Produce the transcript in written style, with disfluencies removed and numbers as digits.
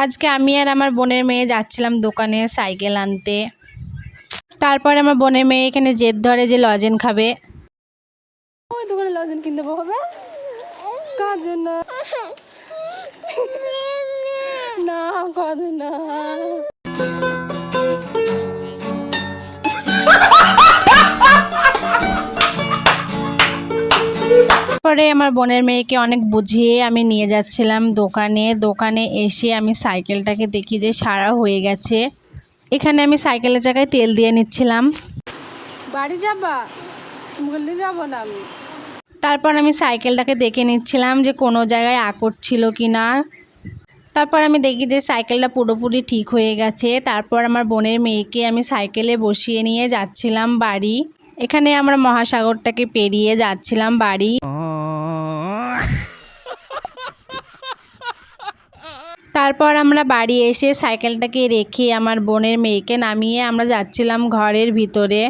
আজকে আমি আর আমার বোনের মেয়ে যাচ্ছিলাম দোকানে সাইকেল আনতে। তারপর আমার বোনের মেয়ে এখানে জেদ ধরে যে লজেন খাবে। ওই দোকানে লজেন কিনতে হবে কার জন্য? না কর না। পরে আমার বোনের মেয়েকে অনেক বুঝিয়ে আমি নিয়ে যাচ্ছিলাম দোকানে এসে আমি সাইকেলটাকে দেখি যে সারা হয়ে গেছে। এখানে আমি সাইকেলের জায়গায় তেল দিয়ে নিচ্ছিলাম। বাড়ি যাবা? বললে যাবো না আমি। তারপর আমি সাইকেলটাকে দেখে নিচ্ছিলাম যে কোনো জায়গায় আকট ছিল কি না। তারপর আমি দেখি যে সাইকেলটা পুরোপুরি ঠিক হয়ে গেছে। তারপর আমার বোনের মেয়েকে আমি সাইকেলে বসিয়ে নিয়ে যাচ্ছিলাম বাড়ি। এখানে আমরা মহাসাগরটাকে পেরিয়ে যাচ্ছিলাম বাড়ি। তারপর আমরা বাড়ি এসে সাইকেলটাকে রেখে আমার বোনের মেয়েকে নামিয়ে আমরা যাচ্ছিলাম ঘরের ভিতরে।